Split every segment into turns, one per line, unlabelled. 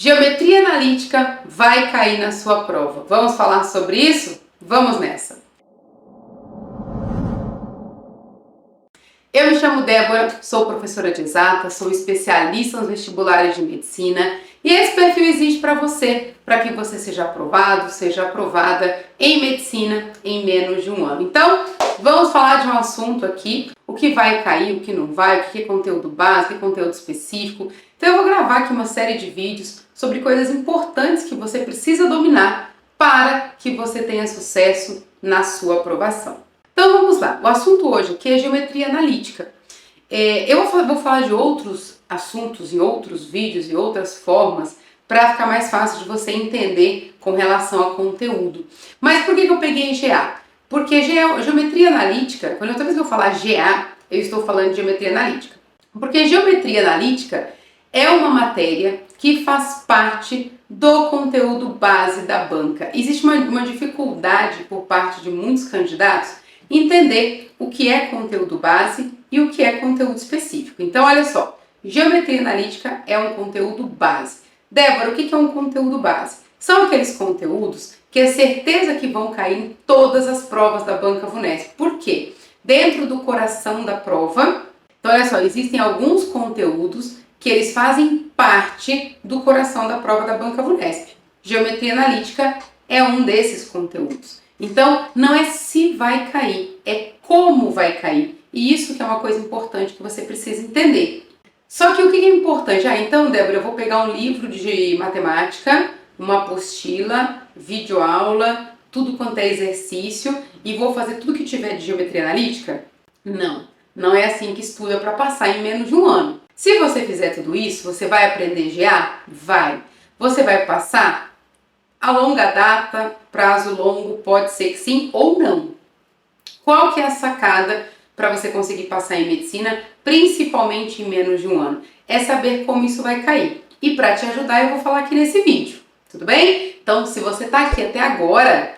Geometria analítica vai cair na sua prova. Vamos falar sobre isso? Vamos nessa! Eu me chamo Débora, sou professora de exatas, sou especialista nos vestibulares de medicina e esse perfil existe para que você seja aprovado, seja aprovada em medicina em menos de um ano. Então, vamos falar de um assunto aqui, o que vai cair, o que não vai, o que é conteúdo básico, o que é conteúdo específico. Então eu vou gravar aqui uma série de vídeos sobre coisas importantes que você precisa dominar para que você tenha sucesso na sua aprovação. Então vamos lá, o assunto hoje aqui é geometria analítica. Eu vou falar de outros assuntos em outros vídeos e outras formas para ficar mais fácil de você entender com relação ao conteúdo. Mas por que eu peguei GA? Porque geometria analítica, toda vez que eu falar GA, eu estou falando de geometria analítica. Porque geometria analítica é uma matéria que faz parte do conteúdo base da banca. Existe uma dificuldade por parte de muitos candidatos em entender o que é conteúdo base e o que é conteúdo específico. Então, olha só, geometria analítica é um conteúdo base. Débora, o que é um conteúdo base? São aqueles conteúdos que é certeza que vão cair em todas as provas da banca VUNESP. Por quê? Dentro do coração da prova, então olha só, existem alguns conteúdos que eles fazem parte do coração da prova da banca VUNESP. Geometria analítica é um desses conteúdos. Então, não é se vai cair, é como vai cair. E isso que é uma coisa importante que você precisa entender. Só que o que é importante? Então, Débora, eu vou pegar um livro de matemática, uma apostila, videoaula, tudo quanto é exercício e vou fazer tudo que tiver de geometria analítica? Não é assim que estuda para passar em menos de um ano. Se você fizer tudo isso, você vai aprender GA? Vai. Você vai passar? A longa data, prazo longo, pode ser que sim ou não. Qual que é a sacada para você conseguir passar em medicina, principalmente em menos de um ano? É saber como isso vai cair. E para te ajudar, eu vou falar aqui nesse vídeo. Tudo bem? Então, se você está aqui até agora,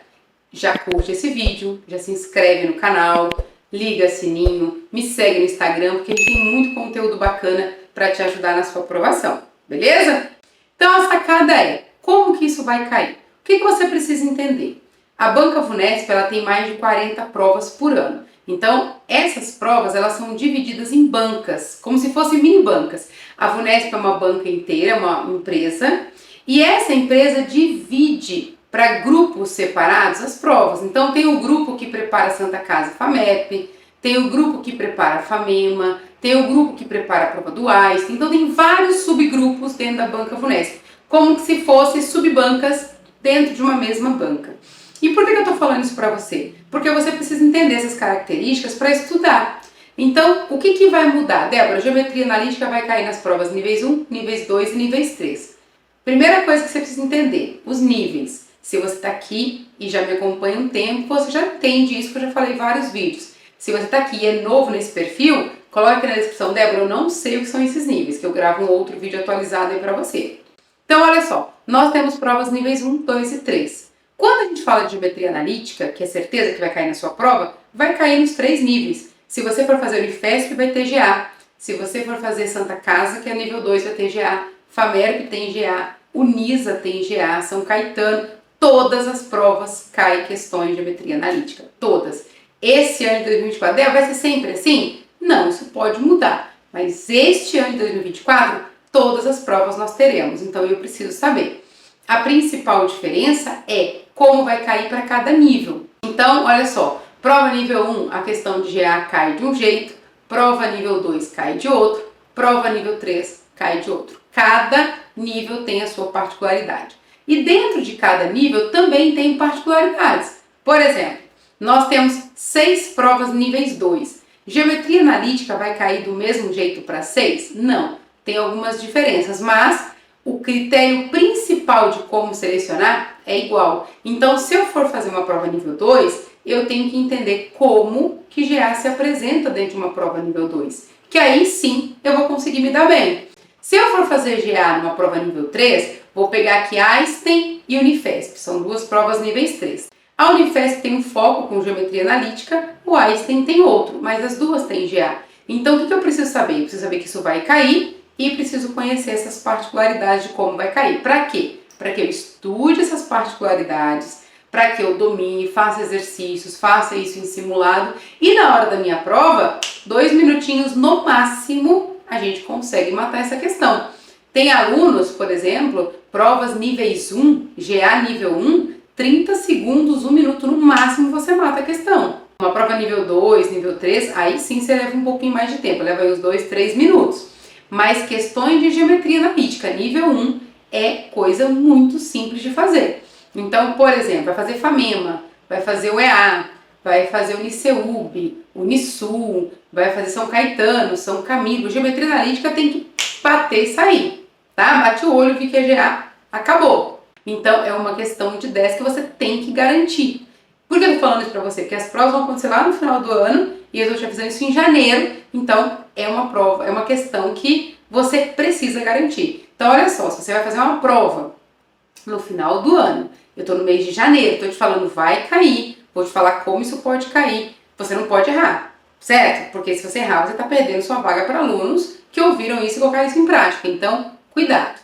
já curte esse vídeo, já se inscreve no canal, liga sininho, me segue no Instagram, porque a gente tem muito conteúdo bacana para te ajudar na sua aprovação, beleza? Então, a sacada é, como que isso vai cair? O que você precisa entender? A banca VUNESP, ela tem mais de 40 provas por ano. Então, essas provas, elas são divididas em bancas, como se fossem mini bancas. A VUNESP é uma banca inteira, uma empresa, e essa empresa divide para grupos separados as provas. Então tem o grupo que prepara Santa Casa FAMEP, tem o grupo que prepara a FAMEMA, tem o grupo que prepara a prova do Einstein. Então tem vários subgrupos dentro da banca VUNESP, como se fossem subbancas dentro de uma mesma banca. E por que eu estou falando isso para você? Porque você precisa entender essas características para estudar. Então, o que vai mudar? Débora, geometria analítica vai cair nas provas níveis 1, níveis 2 e níveis 3. Primeira coisa que você precisa entender, os níveis. Se você está aqui e já me acompanha um tempo, você já entende isso que eu já falei em vários vídeos. Se você está aqui e é novo nesse perfil, coloque aqui na descrição, Débora, eu não sei o que são esses níveis, que eu gravo um outro vídeo atualizado aí para você. Então, olha só, nós temos provas níveis 1, 2 e 3. Quando a gente fala de geometria analítica, que é certeza que vai cair na sua prova, vai cair nos 3 níveis. Se você for fazer Unifesp, vai ter GA. Se você for fazer Santa Casa, que é nível 2, vai ter GA. FAMERP tem GA, Unisa tem GA, São Caetano, todas as provas caem questões de geometria analítica, todas. Esse ano de 2024, vai ser sempre assim? Não, isso pode mudar, mas este ano de 2024, todas as provas nós teremos, então eu preciso saber. A principal diferença é como vai cair para cada nível. Então, olha só, prova nível 1, a questão de GA cai de um jeito, prova nível 2 cai de outro, prova nível 3 cai de outro. Cada nível tem a sua particularidade. E dentro de cada nível também tem particularidades. Por exemplo, nós temos 6 provas níveis 2. Geometria analítica vai cair do mesmo jeito para 6? Não, tem algumas diferenças, mas o critério principal de como selecionar é igual. Então, se eu for fazer uma prova nível 2, eu tenho que entender como que GA se apresenta dentro de uma prova nível 2. Que aí sim eu vou conseguir me dar bem. Se eu for fazer GA numa prova nível 3, vou pegar aqui Einstein e Unifesp, são 2 provas níveis 3. A Unifesp tem um foco com geometria analítica, o Einstein tem outro, mas as duas têm GA. Então o que eu preciso saber? Eu preciso saber que isso vai cair e preciso conhecer essas particularidades de como vai cair. Para quê? Para que eu estude essas particularidades, para que eu domine, faça exercícios, faça isso em simulado e na hora da minha prova, 2 minutinhos no máximo, a gente consegue matar essa questão. Tem alunos, por exemplo, provas níveis 1, GA nível 1, 30 segundos, 1 minuto no máximo você mata a questão. Uma prova nível 2, nível 3, aí sim você leva um pouquinho mais de tempo, leva aí uns 2, 3 minutos. Mas questões de geometria analítica nível 1 é coisa muito simples de fazer. Então, por exemplo, vai fazer FAMEMA, vai fazer o EA, vai fazer o Uniceub, Unisul, vai fazer São Caetano, São Camilo. Geometria analítica tem que bater e sair, tá? Bate o olho, vi que é GA, acabou. Então, é uma questão de 10 que você tem que garantir. Por que eu tô falando isso pra você? Porque as provas vão acontecer lá no final do ano e eu estou fazendo isso em janeiro, então é uma prova, é uma questão que você precisa garantir. Então, olha só, se você vai fazer uma prova no final do ano, eu tô no mês de janeiro, tô te falando vai cair, vou te falar como isso pode cair, você não pode errar, certo? Porque se você errar, você tá perdendo sua vaga para alunos que ouviram isso e colocaram isso em prática, então cuidado.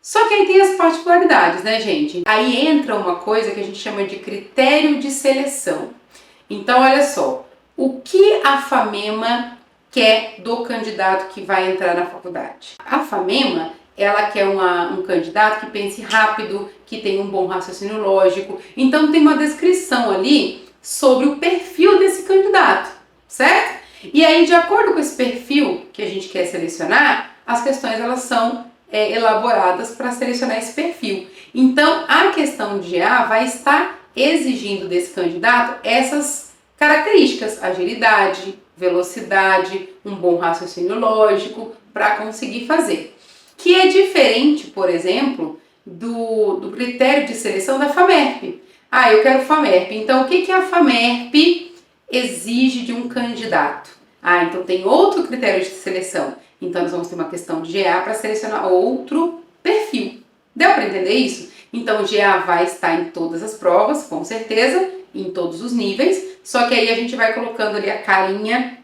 Só que aí tem as particularidades, né, gente? Aí entra uma coisa que a gente chama de critério de seleção. Então, olha só, o que a FAMEMA quer do candidato que vai entrar na faculdade? A FAMEMA, ela quer um candidato que pense rápido, que tenha um bom raciocínio lógico. Então, tem uma descrição ali sobre o perfil desse candidato, certo? E aí, de acordo com esse perfil que a gente quer selecionar, as questões elas são elaboradas para selecionar esse perfil. Então, a questão de GA vai estar exigindo desse candidato essas características: agilidade, velocidade, um bom raciocínio lógico para conseguir fazer. Que é diferente, por exemplo, do critério de seleção da FAMERP. Ah, eu quero FAMERP. Então, o que a FAMERP exige de um candidato? Ah, então tem outro critério de seleção. Então, nós vamos ter uma questão de GA para selecionar outro perfil. Deu para entender isso? Então, o GA vai estar em todas as provas, com certeza, em todos os níveis, só que aí a gente vai colocando ali a carinha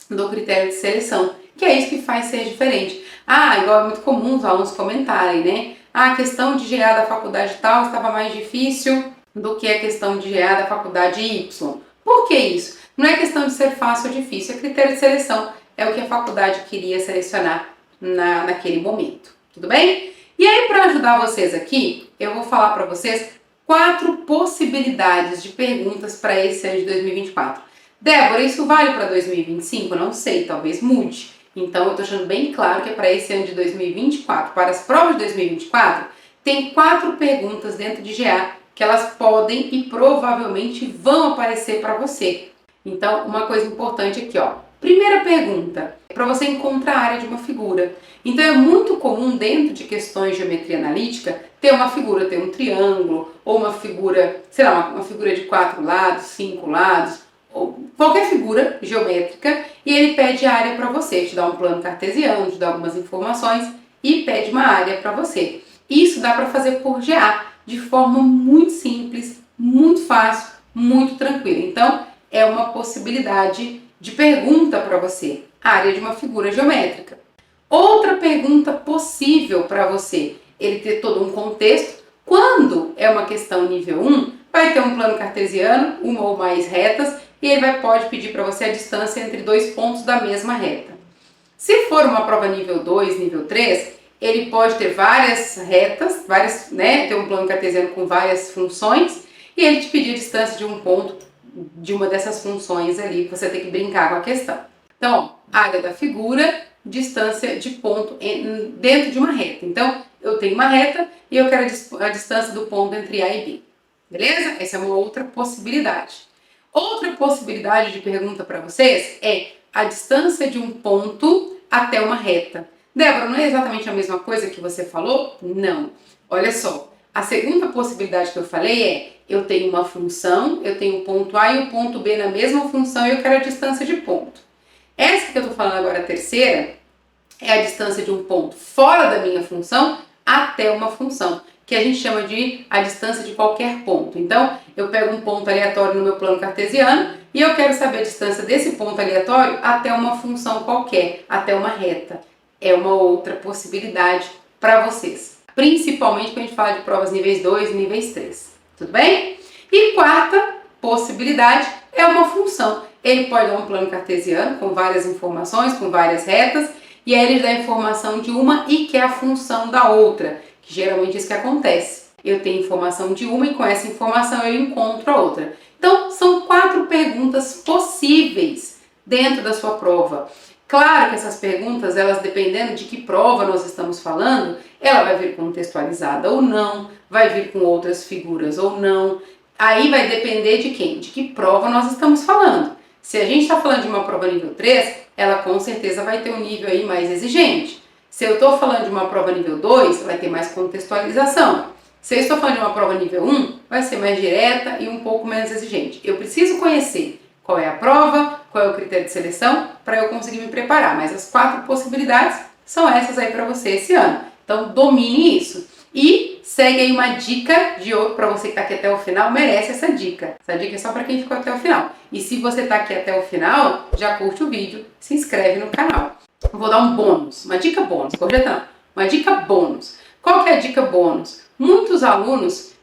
do critério de seleção, que é isso que faz ser diferente. Ah, igual é muito comum os alunos comentarem, né? Ah, a questão de GA da faculdade tal estava mais difícil do que a questão de GA da faculdade Y. Por que isso? Não é questão de ser fácil ou difícil, é critério de seleção. É o que a faculdade queria selecionar naquele momento. Tudo bem? E aí, para ajudar vocês aqui, eu vou falar para vocês 4 possibilidades de perguntas para esse ano de 2024. Débora, isso vale para 2025? Não sei, talvez mude. Então, eu estou achando bem claro que é para esse ano de 2024. Para as provas de 2024, tem 4 perguntas dentro de GA que elas podem e provavelmente vão aparecer para você. Então, uma coisa importante aqui, ó. Primeira pergunta, é para você encontrar a área de uma figura. Então é muito comum dentro de questões de geometria analítica ter uma figura, ter um triângulo, ou uma figura, sei lá, uma figura de 4 lados, 5 lados, ou qualquer figura geométrica, e ele pede área para você, te dá um plano cartesiano, te dá algumas informações e pede uma área para você. Isso dá para fazer por GA, de forma muito simples, muito fácil, muito tranquila. Então é uma possibilidade de pergunta para você, área de uma figura geométrica. Outra pergunta possível para você, ele ter todo um contexto. Quando é uma questão nível 1, vai ter um plano cartesiano, uma ou mais retas, e ele pode pedir para você a distância entre 2 pontos da mesma reta. Se for uma prova nível 2, nível 3, ele pode ter várias retas, ter um plano cartesiano com várias funções, e ele te pedir a distância de um ponto de uma dessas funções ali, que você tem que brincar com a questão. Então, área da figura, distância de ponto dentro de uma reta. Então, eu tenho uma reta e eu quero a distância do ponto entre A e B. Beleza? Essa é uma outra possibilidade. Outra possibilidade de pergunta para vocês é a distância de um ponto até uma reta. Débora, não é exatamente a mesma coisa que você falou? Não. Olha só, a segunda possibilidade que eu falei é: eu tenho uma função, eu tenho o ponto A e o ponto B na mesma função e eu quero a distância de ponto. Essa que eu estou falando agora, a terceira, é a distância de um ponto fora da minha função até uma função, que a gente chama de a distância de qualquer ponto. Então, eu pego um ponto aleatório no meu plano cartesiano e eu quero saber a distância desse ponto aleatório até uma função qualquer, até uma reta. é uma outra possibilidade para vocês. Principalmente quando a gente fala de provas níveis 2 e níveis 3. Tudo bem? E quarta possibilidade é uma função. Ele pode dar um plano cartesiano com várias informações, com várias retas, e aí ele dá a informação de uma e quer a função da outra, que geralmente é isso que acontece. Eu tenho informação de uma e com essa informação eu encontro a outra. Então, são 4 perguntas possíveis dentro da sua prova. Claro que essas perguntas, elas dependendo de que prova nós estamos falando, ela vai vir contextualizada ou não, vai vir com outras figuras ou não. Aí vai depender de quem? De que prova nós estamos falando. Se a gente está falando de uma prova nível 3, ela com certeza vai ter um nível aí mais exigente. Se eu estou falando de uma prova nível 2, vai ter mais contextualização. Se eu estou falando de uma prova nível 1, vai ser mais direta e um pouco menos exigente. Eu preciso conhecer qual é a prova, qual é o critério de seleção, para eu conseguir me preparar. Mas as 4 possibilidades são essas aí para você esse ano. Então domine isso. E segue aí uma dica de ouro para você que está aqui até o final, merece essa dica. Essa dica é só para quem ficou até o final. E se você está aqui até o final, já curte o vídeo, se inscreve no canal. Eu vou dar um bônus, uma dica bônus, correta não, uma dica bônus. Qual que é a dica bônus? Muitos alunos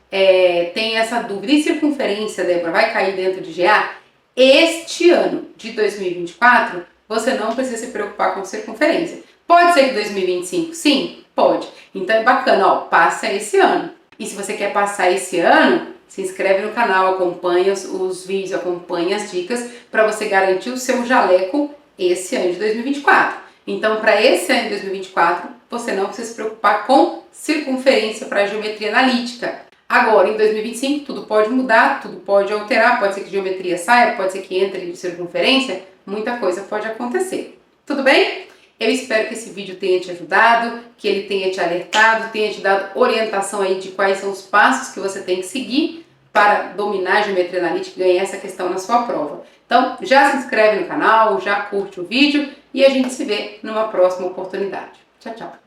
têm essa dúvida, e circunferência, Débora, vai cair dentro de GA? Este ano de 2024, você não precisa se preocupar com circunferência. Pode ser que 2025, sim? Pode. Então é bacana, ó, passa esse ano. E se você quer passar esse ano, se inscreve no canal, acompanha os vídeos, acompanha as dicas para você garantir o seu jaleco esse ano de 2024. Então, para esse ano de 2024, você não precisa se preocupar com circunferência para geometria analítica. Agora, em 2025, tudo pode mudar, tudo pode alterar, pode ser que geometria saia, pode ser que entre de circunferência, muita coisa pode acontecer. Tudo bem? Eu espero que esse vídeo tenha te ajudado, que ele tenha te alertado, tenha te dado orientação aí de quais são os passos que você tem que seguir para dominar a geometria analítica e ganhar essa questão na sua prova. Então, já se inscreve no canal, já curte o vídeo e a gente se vê numa próxima oportunidade. Tchau, tchau!